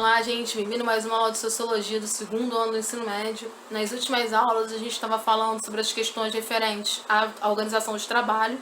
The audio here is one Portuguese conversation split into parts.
Olá, gente, bem-vindo a mais uma aula de Sociologia do segundo ano do ensino médio. Nas últimas aulas, a gente estava falando sobre as questões referentes à organização de trabalho.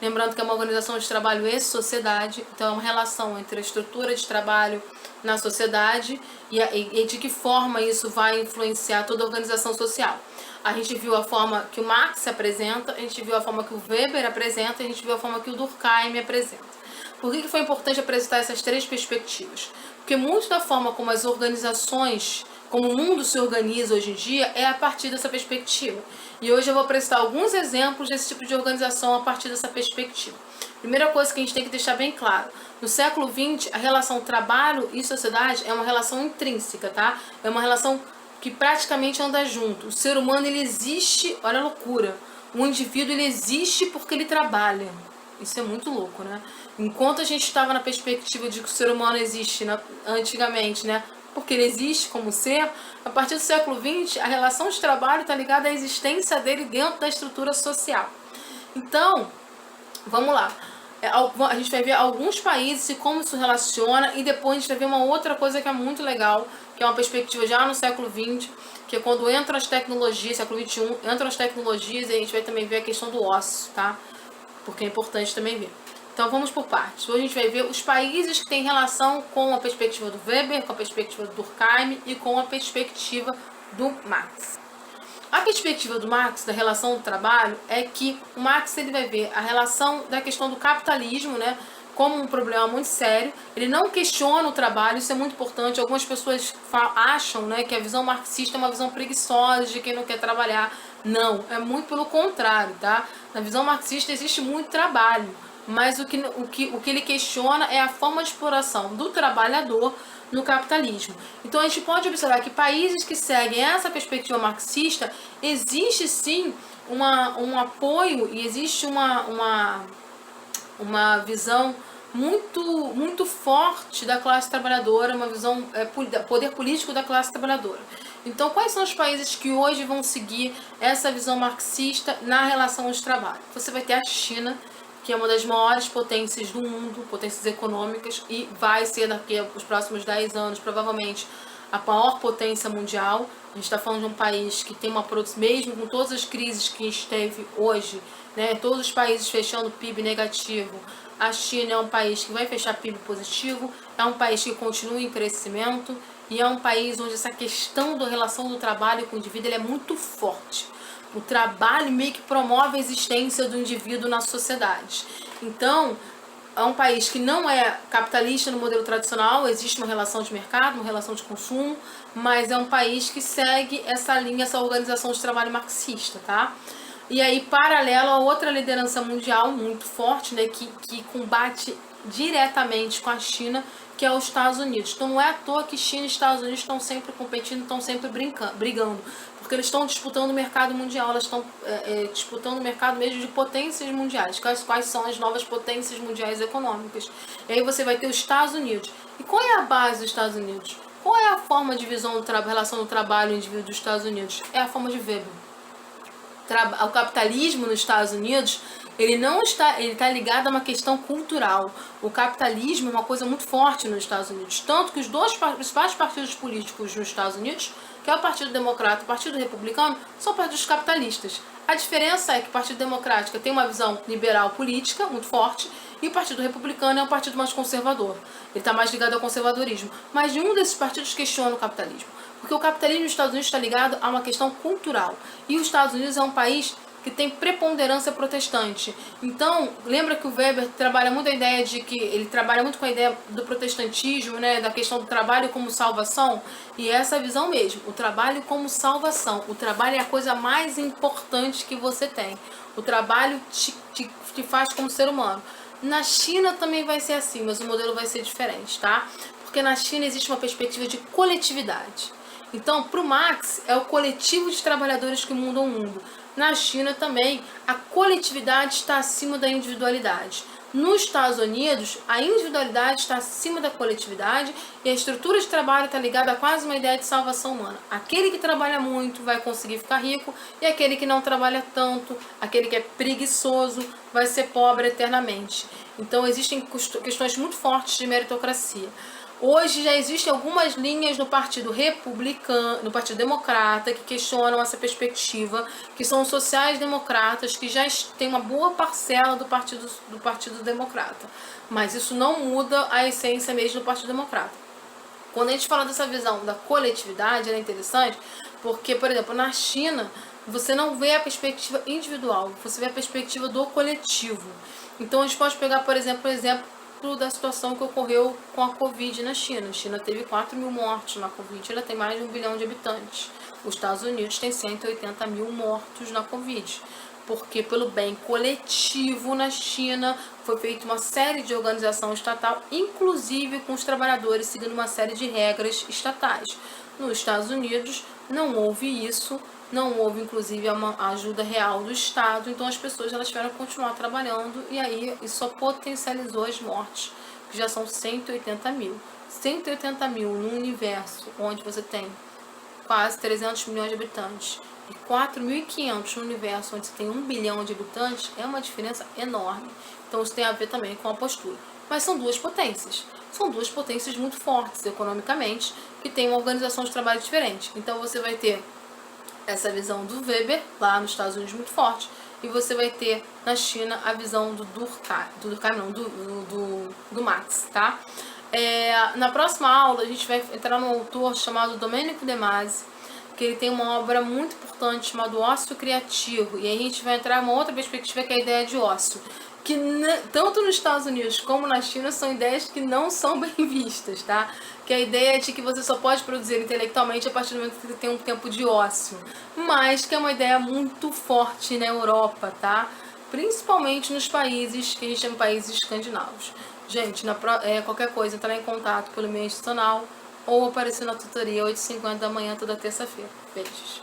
Lembrando que é uma organização de trabalho e sociedade, então é uma relação entre a estrutura de trabalho na sociedade e de que forma isso vai influenciar toda a organização social. A gente viu a forma que o Marx apresenta, a gente viu a forma que o Weber apresenta, a gente viu a forma que o Durkheim apresenta. Por que foi importante apresentar essas três perspectivas? Porque muito da forma como as organizações, como o mundo se organiza hoje em dia, é a partir dessa perspectiva. E hoje eu vou apresentar alguns exemplos desse tipo de organização a partir dessa perspectiva. Primeira coisa que a gente tem que deixar bem claro, no século XX, a relação trabalho e sociedade é uma relação intrínseca, tá? É uma relação que praticamente anda junto. O ser humano, ele existe, olha a loucura, o indivíduo, ele existe porque ele trabalha. Isso é muito louco, né? Enquanto a gente estava na perspectiva de que o ser humano existe antigamente, né? Porque ele existe como ser, a partir do século XX, a relação de trabalho está ligada à existência dele dentro da estrutura social. Então, vamos lá. A gente vai ver alguns países e como isso relaciona, e depois a gente vai ver uma outra coisa que é muito legal, que é uma perspectiva já no século XX, que é quando entram as tecnologias, século XXI, entram as tecnologias, e a gente vai também ver a questão do ócio, tá? Porque é importante também ver. Então vamos por partes. Hoje a gente vai ver os países que têm relação com a perspectiva do Weber, com a perspectiva do Durkheim e com a perspectiva do Marx. A perspectiva do Marx, da relação do trabalho, é que o Marx ele vai ver a relação da questão do capitalismo, né, como um problema muito sério. Ele não questiona o trabalho, isso é muito importante. Algumas pessoas acham, né, que a visão marxista é uma visão preguiçosa de quem não quer trabalhar. Não, é muito pelo contrário, tá? Na visão marxista existe muito trabalho, mas o que ele questiona é a forma de exploração do trabalhador no capitalismo. Então a gente pode observar que países que seguem essa perspectiva marxista, existe sim um apoio e existe uma visão muito forte da classe trabalhadora, uma visão poder político da classe trabalhadora. Então, quais são os países que hoje vão seguir essa visão marxista na relação de trabalho? Você vai ter a China, que é uma das maiores potências do mundo, potências econômicas, e vai ser daqui aos próximos 10 anos, provavelmente, a maior potência mundial. A gente está falando de um país que tem uma produção, mesmo com todas as crises que esteve hoje, né, todos os países fechando PIB negativo, a China é um país que vai fechar PIB positivo, é um país que continua em crescimento e é um país onde essa questão da relação do trabalho com o indivíduo ele é muito forte. O trabalho meio que promove a existência do indivíduo na sociedade. Então, é um país que não é capitalista no modelo tradicional, existe uma relação de mercado, uma relação de consumo, mas é um país que segue essa linha, essa organização de trabalho marxista, tá? E aí, paralelo a outra liderança mundial muito forte, né, que combate diretamente com a China, que é os Estados Unidos. Então não é à toa que China e Estados Unidos estão sempre competindo, estão sempre brigando, porque eles estão disputando o mercado mundial, elas estão disputando o mercado mesmo de potências mundiais, quais são as novas potências mundiais econômicas. E aí você vai ter os Estados Unidos. E qual é a base dos Estados Unidos? Qual é a forma de visão da relação do trabalho e indivíduo dos Estados Unidos? É a forma de Weber. O capitalismo nos Estados Unidos, ele está ligado a uma questão cultural. O capitalismo é uma coisa muito forte nos Estados Unidos, tanto que os dois principais partidos políticos nos Estados Unidos, que é o Partido Democrata e o Partido Republicano, são partidos capitalistas. A diferença é que o Partido Democrático tem uma visão liberal política muito forte e o Partido Republicano é um partido mais conservador. Ele está mais ligado ao conservadorismo. Mas nenhum desses partidos questiona o capitalismo. Porque o capitalismo nos Estados Unidos está ligado a uma questão cultural. E os Estados Unidos é um país que tem preponderância protestante. Então, lembra que o Weber trabalha muito a ideia de que ele trabalha muito com a ideia do protestantismo, né, da questão do trabalho como salvação, e essa visão mesmo, o trabalho como salvação. O trabalho é a coisa mais importante que você tem. O trabalho te faz como ser humano. Na China também vai ser assim, mas o modelo vai ser diferente, tá? Porque na China existe uma perspectiva de coletividade. Então, para o Marx, é o coletivo de trabalhadores que mudam o mundo. Na China também, a coletividade está acima da individualidade. Nos Estados Unidos, a individualidade está acima da coletividade e a estrutura de trabalho está ligada a quase uma ideia de salvação humana. Aquele que trabalha muito vai conseguir ficar rico e aquele que não trabalha tanto, aquele que é preguiçoso, vai ser pobre eternamente. Então existem questões muito fortes de meritocracia. Hoje já existem algumas linhas no Partido Republicano, no Partido Democrata, que questionam essa perspectiva, que são sociais-democratas, que já têm uma boa parcela do Partido Democrata. Mas isso não muda a essência mesmo do Partido Democrata. Quando a gente fala dessa visão da coletividade, ela é interessante, porque, por exemplo, na China, você não vê a perspectiva individual, você vê a perspectiva do coletivo. Então a gente pode pegar, por exemplo, o exemplo da situação que ocorreu com a Covid na China. A China teve 4 mil mortos na Covid, ela tem mais de 1 bilhão de habitantes. Os Estados Unidos tem 180 mil mortos na Covid. Porque pelo bem coletivo na China foi feita uma série de organização estatal, inclusive com os trabalhadores seguindo uma série de regras estatais. Nos Estados Unidos não houve isso, não houve inclusive a ajuda real do Estado, então as pessoas elas tiveram que continuar trabalhando e aí isso só potencializou as mortes, que já são 180 mil. 180 mil num universo onde você tem quase 300 milhões de habitantes e 4.500 no universo onde você tem 1 bilhão de habitantes, é uma diferença enorme. Então isso tem a ver também com a postura. Mas são duas potências. São duas potências muito fortes economicamente, que têm uma organização de trabalho diferente. Então você vai ter essa visão do Weber, lá nos Estados Unidos, muito forte, e você vai ter na China a visão do do Marx, tá? Na próxima aula a gente vai entrar num autor chamado Domenico De Masi, que ele tem uma obra muito importante chamada Ócio Criativo, e aí a gente vai entrar em uma outra perspectiva que é a ideia de ócio, que tanto nos Estados Unidos como na China são ideias que não são bem vistas, tá? Que a ideia é de que você só pode produzir intelectualmente a partir do momento que você tem um tempo de ócio, mas que é uma ideia muito forte na Europa, tá? Principalmente nos países que a gente chama de países escandinavos. Gente, qualquer coisa, entrar em contato pelo e-mail institucional ou aparecer na tutoria 8h50 da manhã toda terça-feira. Beijos.